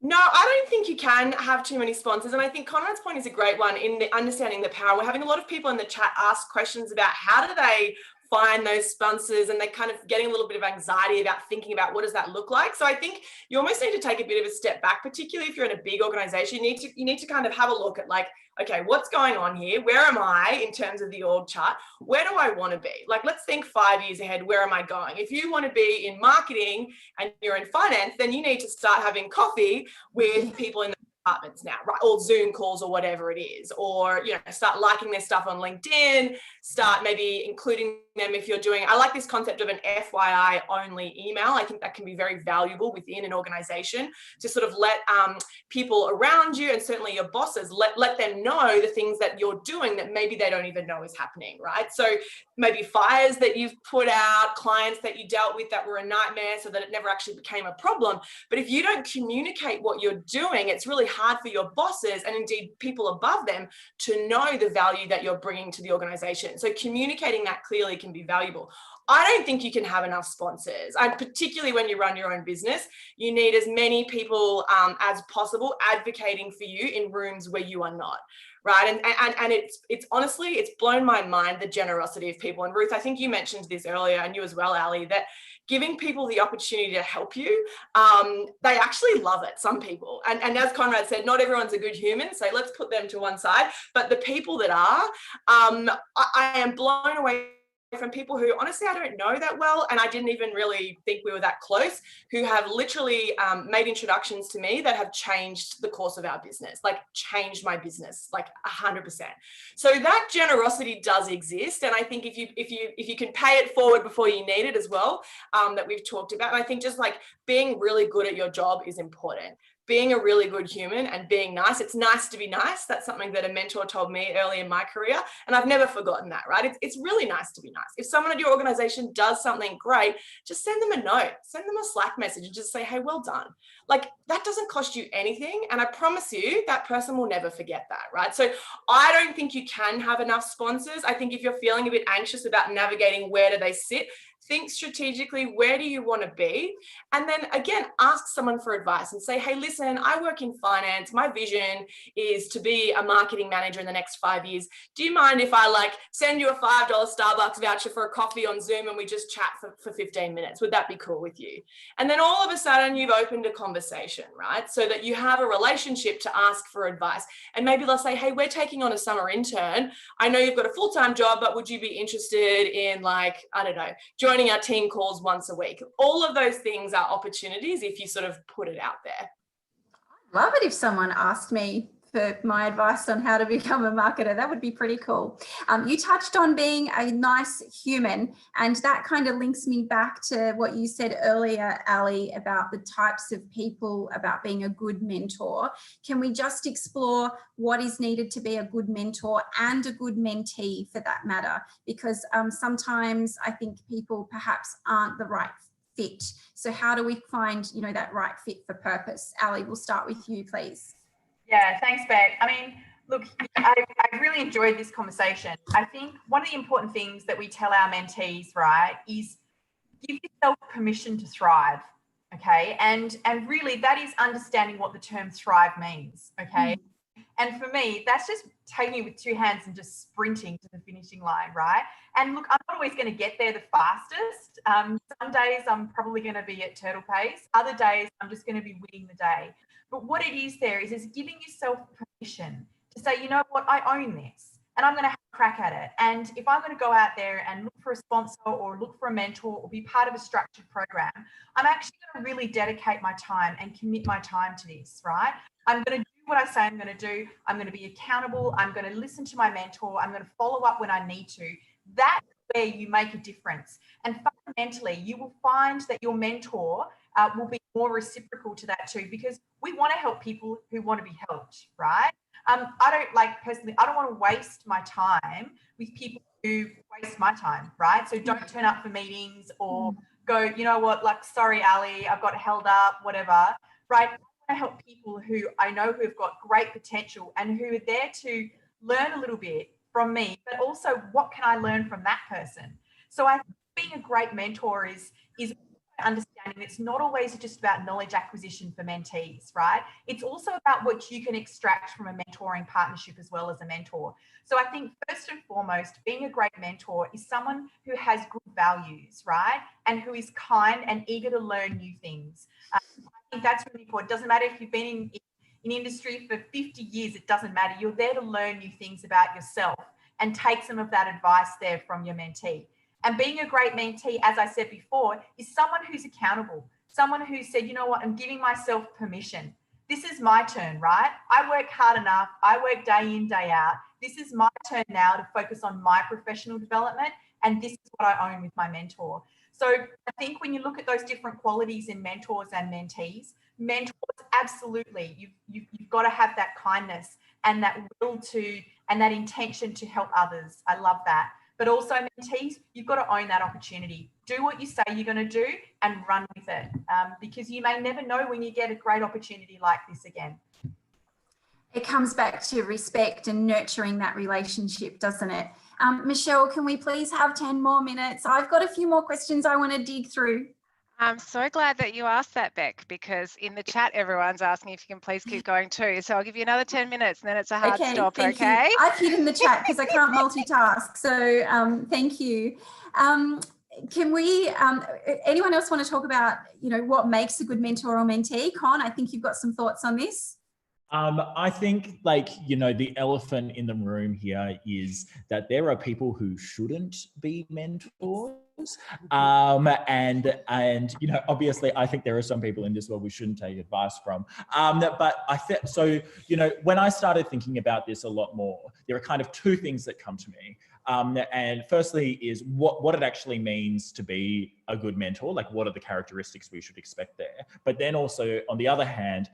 No, I don't think you can have too many sponsors. And I think Conrad's point is a great one in the understanding the power. We're having a lot of people in the chat ask questions about how do they find those sponsors, and they're kind of getting a little bit of anxiety about thinking about what does that look like. So I think you almost need to take a bit of a step back, particularly if you're in a big organization. You need to kind of have a look at like, okay, what's going on here? Where am I in terms of the org chart? Where do I want to be? Like, let's think 5 years ahead. Where am I going? If you want to be in marketing and you're in finance, then you need to start having coffee with people in the departments now, right? Or Zoom calls or whatever it is, or, you know, start liking their stuff on LinkedIn, start maybe including them if you're doing, I like this concept of an FYI only email. I think that can be very valuable within an organization to sort of let people around you and certainly your bosses, let them know the things that you're doing that maybe they don't even know is happening, right? So maybe fires that you've put out, clients that you dealt with that were a nightmare so that it never actually became a problem. But if you don't communicate what you're doing, it's really hard for your bosses and indeed people above them to know the value that you're bringing to the organization. So communicating that clearly can be valuable. I don't think you can have enough sponsors, and particularly when you run your own business, you need as many people as possible advocating for you in rooms where you are not. Right. And it's honestly, it's blown my mind, the generosity of people. And Ruth, I think you mentioned this earlier, and you as well, Ali, that giving people the opportunity to help you, they actually love it, some people. And as Conrad said, not everyone's a good human, so let's put them to one side. But the people that are, I am blown away from people who honestly I don't know that well, and I didn't even really think we were that close, who have literally made introductions to me that have changed the course of our business, like changed my business, like 100%. So that generosity does exist, and I think if you can pay it forward before you need it as well, that we've talked about. And I think just like being really good at your job is important. Being a really good human and being nice. It's nice to be nice. That's something that a mentor told me early in my career. And I've never forgotten that, right? It's really nice to be nice. If someone at your organization does something great, just send them a note, send them a Slack message and just say, hey, well done. Like that doesn't cost you anything. And I promise you that person will never forget that, right? So I don't think you can have enough sponsors. I think if you're feeling a bit anxious about navigating where do they sit, think strategically, where do you want to be? And then again, ask someone for advice and say, hey, listen, I work in finance. My vision is to be a marketing manager in the next 5 years. Do you mind if I like send you a $5 Starbucks voucher for a coffee on Zoom and we just chat for 15 minutes? Would that be cool with you? And then all of a sudden you've opened a conversation, right? So that you have a relationship to ask for advice. And maybe they'll say, hey, we're taking on a summer intern. I know you've got a full-time job, but would you be interested in like, I don't know, joining our team calls once a week? All of those things are opportunities if you sort of put it out there. I'd love it if someone asked me for my advice on how to become a marketer. That would be pretty cool. You touched on being a nice human, and that kind of links me back to what you said earlier, Ali, about the types of people, about being a good mentor. Can we just explore what is needed to be a good mentor and a good mentee for that matter? Because sometimes I think people perhaps aren't the right fit. So how do we find, you know, that right fit for purpose? Ali, we'll start with you, please. Yeah, thanks, Beck. I mean, look, I really enjoyed this conversation. I think one of the important things that we tell our mentees, right, is give yourself permission to thrive, okay? And really that is understanding what the term thrive means, okay? And for me, that's just taking it with two hands and just sprinting to the finishing line, right? And look, I'm not always going to get there the fastest. Some days I'm probably going to be at turtle pace. Other days I'm just going to be winning the day. But what it is there is giving yourself permission to say, you know what, I own this and I'm going to have a crack at it. And if I'm going to go out there and look for a sponsor or look for a mentor or be part of a structured program, I'm actually going to really dedicate my time and commit my time to this, right? I'm going to do what I say I'm going to do. I'm going to be accountable. I'm going to listen to my mentor. I'm going to follow up when I need to. That's where you make a difference. And fundamentally, you will find that your mentor will be more reciprocal to that too, because we want to help people who want to be helped, right? I don't want to waste my time with people who waste my time, right? So don't turn up for meetings or go, you know what, like, sorry, Ali, I've got held up, whatever, right? I want to help people who I know who have got great potential and who are there to learn a little bit from me, but also what can I learn from that person? So I think being a great mentor is understanding it's not always just about knowledge acquisition for mentees, right? It's also about what you can extract from a mentoring partnership as well as a mentor. So I think first and foremost, being a great mentor is someone who has good values, right? And who is kind and eager to learn new things. I think that's really important. It doesn't matter if you've been in industry for 50 years, it doesn't matter. You're there to learn new things about yourself and take some of that advice there from your mentee. And being a great mentee, as I said before, is someone who's accountable, someone who said, you know what, I'm giving myself permission. This is my turn, right? I work hard enough. I work day in, day out. This is my turn now to focus on my professional development. And this is what I own with my mentor. So I think when you look at those different qualities in mentors and mentees, mentors, absolutely, you've got to have that kindness and that will to, and that intention to help others. I love that. But also mentees, you've got to own that opportunity. Do what you say you're going to do and run with it, because you may never know when you get a great opportunity like this again. It comes back to respect and nurturing that relationship, doesn't it? Michelle, can we please have 10 more minutes? I've got a few more questions I want to dig through. I'm so glad that you asked that, Beck, because in the chat, everyone's asking if you can please keep going too. So I'll give you another 10 minutes and then it's a hard stop, okay? You. I've hidden the chat because I can't multitask. So thank you. Can we, anyone else want to talk about, you know, what makes a good mentor or mentee? Con, I think you've got some thoughts on this. I think, like, the elephant in the room here is that there are people who shouldn't be mentors. And obviously I think there are some people in this world we shouldn't take advice from. But I think, so, when I started thinking about this a lot more, there are kind of two things that come to me. And firstly is what it actually means to be a good mentor, like what are the characteristics we should expect there. But then also, on the other hand,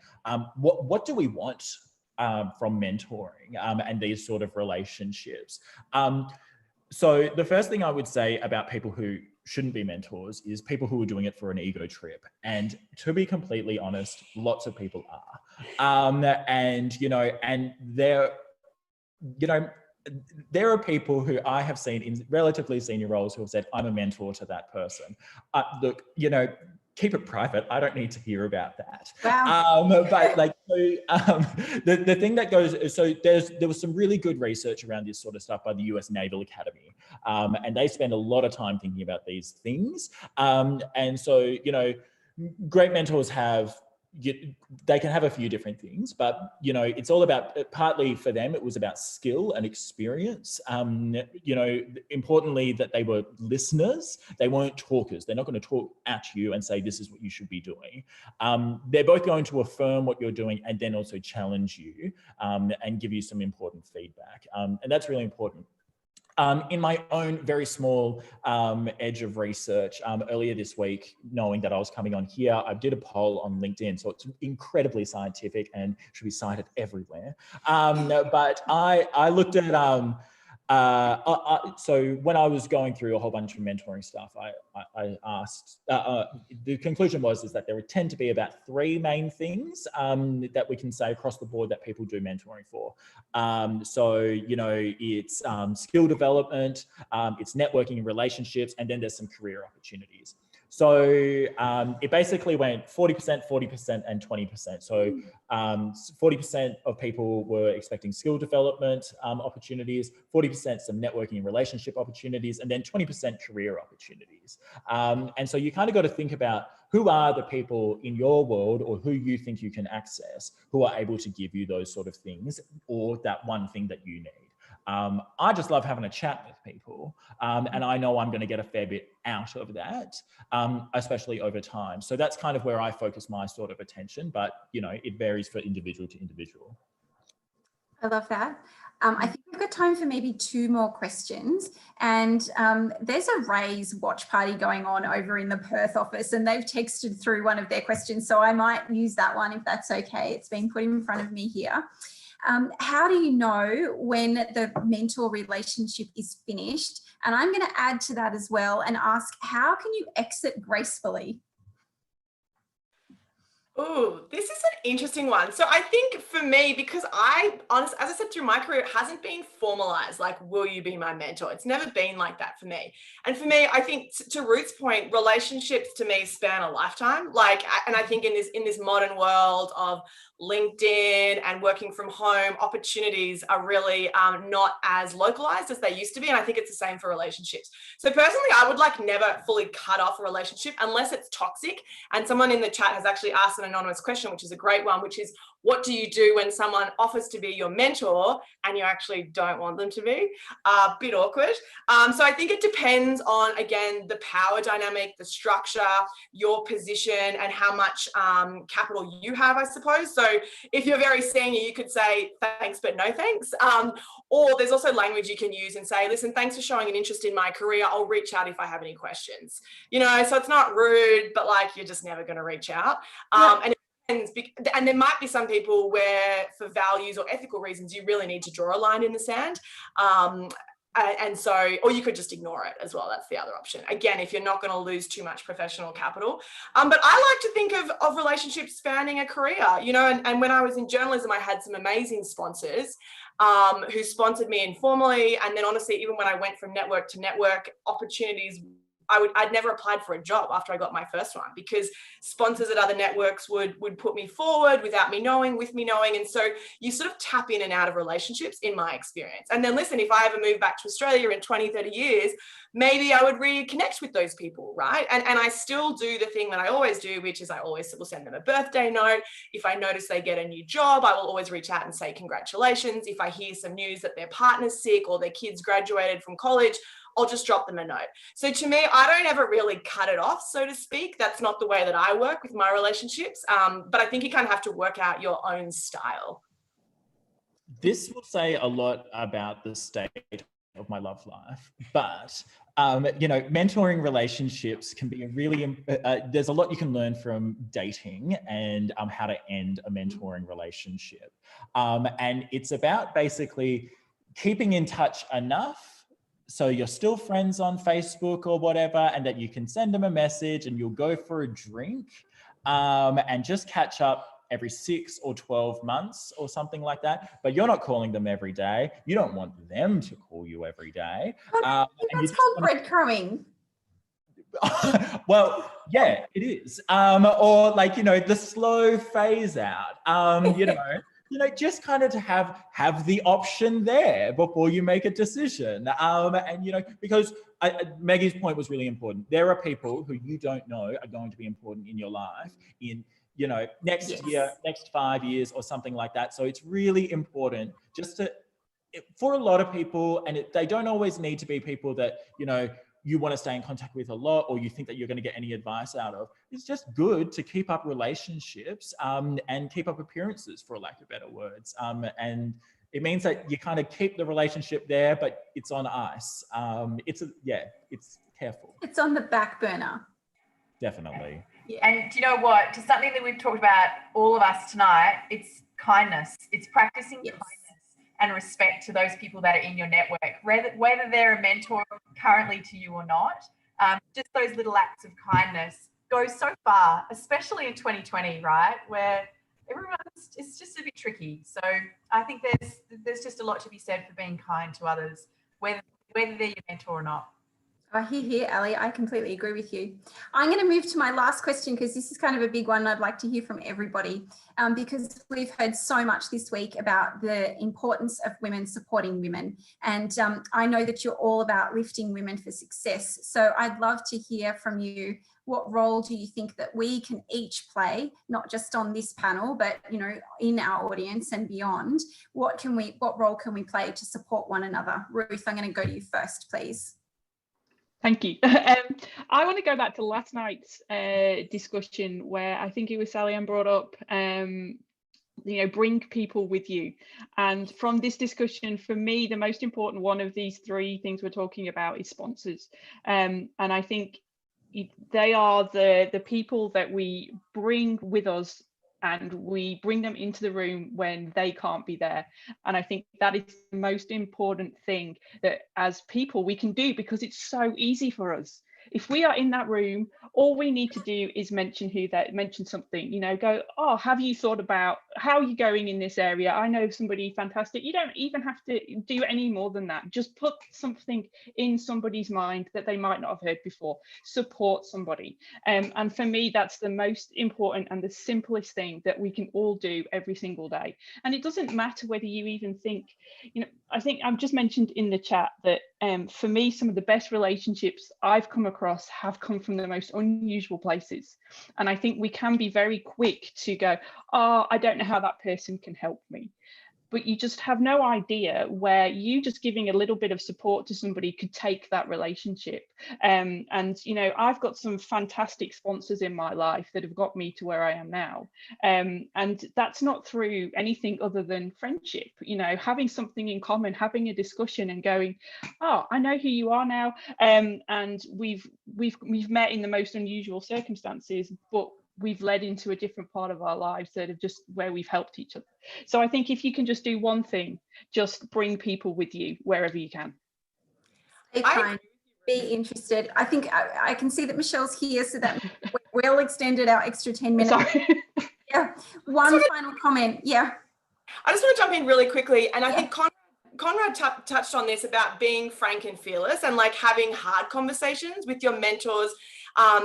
what do we want from mentoring and these sort of relationships? So the first thing I would say about people who shouldn't be mentors is people who are doing it for an ego trip. And to be completely honest, lots of people are. And there are people who I have seen in relatively senior roles who have said, I'm a mentor to that person. Look, keep it private. I don't need to hear about that. Wow. But like, the thing that goes, so there was some really good research around this sort of stuff by the US Naval Academy. And they spend a lot of time thinking about these things. And so, great mentors they can have a few different things, but it's all about, partly for them it was about skill and experience. Importantly, that they were listeners. They weren't talkers. They're not going to talk at you and say this is what you should be doing. They're both going to affirm what you're doing and then also challenge you and give you some important feedback, and that's really important. In my own very small edge of research, earlier this week, knowing that I was coming on here, I did a poll on LinkedIn. So it's incredibly scientific and should be cited everywhere. But I looked at, so when I was going through a whole bunch of mentoring stuff, I asked, the conclusion was that there would tend to be about three main things that we can say across the board that people do mentoring for. So, it's skill development, it's networking and relationships, and then there's some career opportunities. So it basically went 40%, 40%, and 20%. So 40% of people were expecting skill development opportunities, 40% some networking and relationship opportunities, and then 20% career opportunities. And so you kind of got to think about who are the people in your world or who you think you can access who are able to give you those sort of things or that one thing that you need. I just love having a chat with people, and I know I'm going to get a fair bit out of that, especially over time. So that's kind of where I focus my sort of attention, but it varies for individual to individual. I love that. I think we've got time for maybe two more questions. And there's a Raise watch party going on over in the Perth office, and they've texted through one of their questions. So I might use that one if that's okay. It's been put in front of me here. How do you know when the mentor relationship is finished? And I'm going to add to that as well and ask, how can you exit gracefully? Oh, this is an interesting one. So I think for me, because as I said, through my career, it hasn't been formalized, like, will you be my mentor? It's never been like that for me. And for me, I think to Ruth's point, relationships to me span a lifetime. And I think in this modern world of LinkedIn and working from home, opportunities are really not as localized as they used to be. And I think it's the same for relationships. So personally, I would never fully cut off a relationship unless it's toxic. And someone in the chat has actually asked an anonymous question, which is a great one, which is, what do you do when someone offers to be your mentor and you actually don't want them to be? A bit awkward. So I think it depends on, again, the power dynamic, the structure, your position, and how much capital you have, I suppose. So if you're very senior, you could say thanks, but no thanks. Or there's also language you can use and say, listen, thanks for showing an interest in my career. I'll reach out if I have any questions. So it's not rude, but you're just never going to reach out. And there might be some people where for values or ethical reasons, you really need to draw a line in the sand. And so, or you could just ignore it as well. That's the other option. Again, if you're not going to lose too much professional capital. But I like to think of relationships spanning a career, and when I was in journalism, I had some amazing sponsors who sponsored me informally. And then honestly, even when I went from network to network, opportunities I'd never applied for a job after I got my first one, because sponsors at other networks would put me forward without me knowing, with me knowing. And so you sort of tap in and out of relationships, in my experience. And then listen, if I ever move back to Australia in 20, 30 years, maybe I would reconnect with those people, right? And I still do the thing that I always do, which is I always will send them a birthday note. If I notice they get a new job, I will always reach out and say congratulations. If I hear some news that their partner's sick or their kids graduated from college, I'll just drop them a note. So to me, I don't ever really cut it off, so to speak. That's not the way that I work with my relationships. But I think you kind of have to work out your own style. This will say a lot about the state of my love life, but you know, mentoring relationships can be a really there's a lot you can learn from dating and how to end a mentoring relationship, and it's about basically keeping in touch enough so you're still friends on Facebook or whatever, and that you can send them a message and you'll go for a drink, and just catch up every 6 or 12 months or something like that. But you're not calling them every day. You don't want them to call you every day. That's called breadcrumbing. Well, yeah, it is. Or like, you know, the slow phase out, you know, just kind of to have the option there before you make a decision. And, you know, because Maggie's point was really important. There are people who you don't know are going to be important in your life in, you know, next year, next 5 years or something like that. So it's really important just to, for a lot of people, and they don't always need to be people that, you know, you want to stay in contact with a lot, or you think that you're going to get any advice out of. It's just good to keep up relationships and keep up appearances, for lack of better words. And it means that you kind of keep the relationship there, but it's on ice. It's careful. It's on the back burner. Definitely. Yeah. And do you know what? To something that we've talked about, all of us tonight, it's kindness. It's practicing kindness and respect to those people that are in your network, whether they're a mentor currently to you or not. Just those little acts of kindness go so far, especially in 2020, right? Where it's just a bit tricky. So I think there's just a lot to be said for being kind to others, whether they're your mentor or not. Here, Ali, I completely agree with you. I'm going to move to my last question, because this is kind of a big one. I'd like to hear from everybody, because we've heard so much this week about the importance of women supporting women. And I know that you're all about lifting women for success. So I'd love to hear from you. What role do you think that we can each play, not just on this panel, but, you know, in our audience and beyond? What role can we play to support one another? Ruth, I'm going to go to you first, please. Thank you. I want to go back to last night's discussion, where I think it was Sally Ann brought up, you know, bring people with you. And from this discussion, for me, the most important one of these three things we're talking about is sponsors. And I think they are the people that we bring with us, and we bring them into the room when they can't be there. And I think that is the most important thing that as people we can do, because it's so easy for us. If we are in that room, all we need to do is mention something, you know, go, oh, have you thought about how are you going in this area? I know somebody fantastic. You don't even have to do any more than that. Just put something in somebody's mind that they might not have heard before. Support somebody. And for me, that's the most important and the simplest thing that we can all do every single day. And it doesn't matter whether you even think, you know, I think I've just mentioned in the chat that for me, some of the best relationships I've come across have come from the most unusual places. And I think we can be very quick to go, oh, I don't know how that person can help me. But you just have no idea where you just giving a little bit of support to somebody could take that relationship. And, you know, I've got some fantastic sponsors in my life that have got me to where I am now. And that's not through anything other than friendship, you know, having something in common, having a discussion and going, oh, I know who you are now. And we've met in the most unusual circumstances, but we've led into a different part of our lives that are just where we've helped each other. So I think if you can just do one thing, just bring people with you wherever you can. Be interested. I think I can see that Michelle's here, so that we'll extended our extra 10 minutes. Sorry. Yeah. One final comment. Yeah. I just want to jump in really quickly. And I think Conrad Conrad touched on this about being frank and fearless and like having hard conversations with your mentors,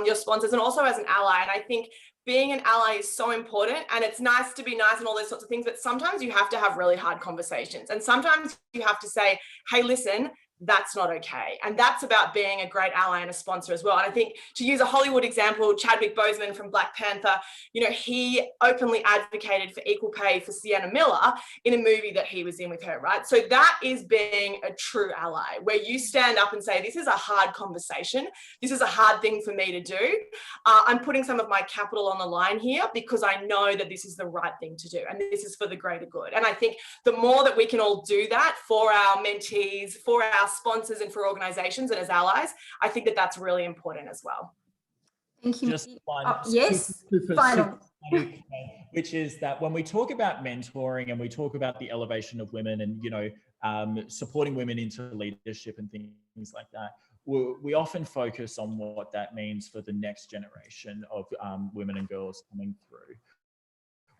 your sponsors, and also as an ally. And I think being an ally is so important, and it's nice to be nice and all those sorts of things, but sometimes you have to have really hard conversations, and sometimes you have to say, hey, listen, that's not okay. And that's about being a great ally and a sponsor as well. And I think, to use a Hollywood example, Chadwick Boseman from Black Panther, you know, he openly advocated for equal pay for Sienna Miller in a movie that he was in with her, right? So that is being a true ally, where you stand up and say, this is a hard conversation. This is a hard thing for me to do. I'm putting some of my capital on the line here because I know that this is the right thing to do. And this is for the greater good. And I think the more that we can all do that for our mentees, for our sponsors, and for organizations and as allies, I think that that's really important as well. Thank you. Just one yes, final. Which is that when we talk about mentoring and we talk about the elevation of women and, you know, supporting women into leadership and things like that, we often focus on what that means for the next generation of women and girls coming through.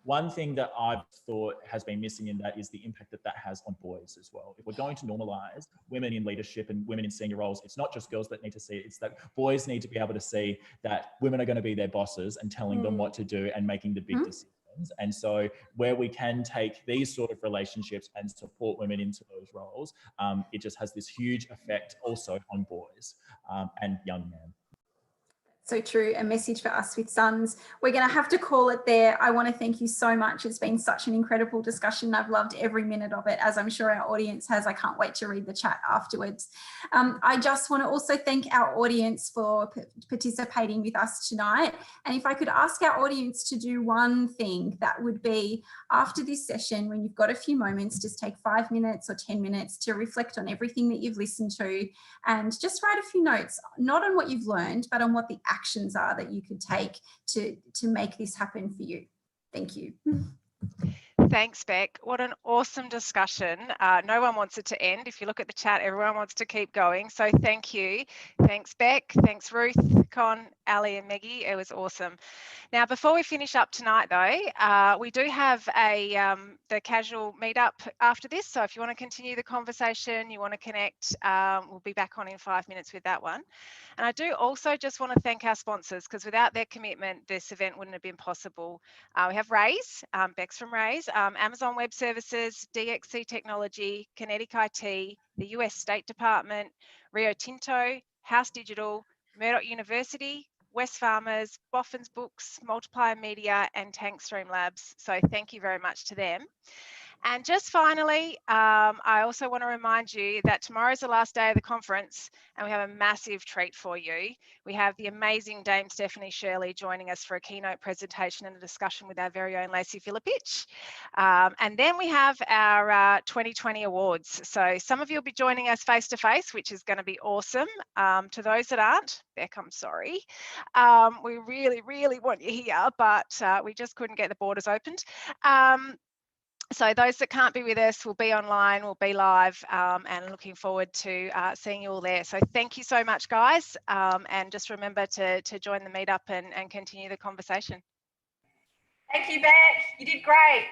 One thing that I've thought has been missing in that is the impact that that has on boys as well. If we're going to normalize women in leadership and women in senior roles, it's not just girls that need to see it, it's that boys need to be able to see that women are going to be their bosses and telling them what to do and making the big decisions. And so where we can take these sort of relationships and support women into those roles, it just has this huge effect also on boys and young men. So true. A message for us with sons. We're going to have to call it there. I want to thank you so much. It's been such an incredible discussion. I've loved every minute of it, as I'm sure our audience has. I can't wait to read the chat afterwards. I just want to also thank our audience for participating with us tonight. And if I could ask our audience to do one thing, that would be after this session, when you've got a few moments, just take 5 minutes or 10 minutes to reflect on everything that you've listened to and just write a few notes, not on what you've learned, but on what the actions are that you could take to make this happen for you. Thank you. Thanks, Beck. What an awesome discussion. No one wants it to end. If you look at the chat, everyone wants to keep going. So thank you. Thanks, Beck. Thanks, Ruth, Con, Ali and Maggie. It was awesome. Now, before we finish up tonight, though, we do have the casual meetup after this. So if you want to continue the conversation, you want to connect, we'll be back on in 5 minutes with that one. And I do also just want to thank our sponsors, because without their commitment, this event wouldn't have been possible. We have Raise, Beck's from Raise, Amazon Web Services, DXC Technology, Kinetic IT, the US State Department, Rio Tinto, House Digital, Murdoch University, West Farmers, Boffin's Books, Multiplier Media and Tankstream Labs. So thank you very much to them. And just finally, I also want to remind you that tomorrow's the last day of the conference and we have a massive treat for you. We have the amazing Dame Stephanie Shirley joining us for a keynote presentation and a discussion with our very own Lacey Filipich. And then we have our 2020 awards. So some of you will be joining us face to face, which is going to be awesome. To those that aren't, Beck, I'm sorry. We really, really want you here, but we just couldn't get the borders opened. So those that can't be with us will be online, will be live, and looking forward to seeing you all there. So thank you so much, guys. And just remember to join the meetup and continue the conversation. Thank you, Beck. You did great.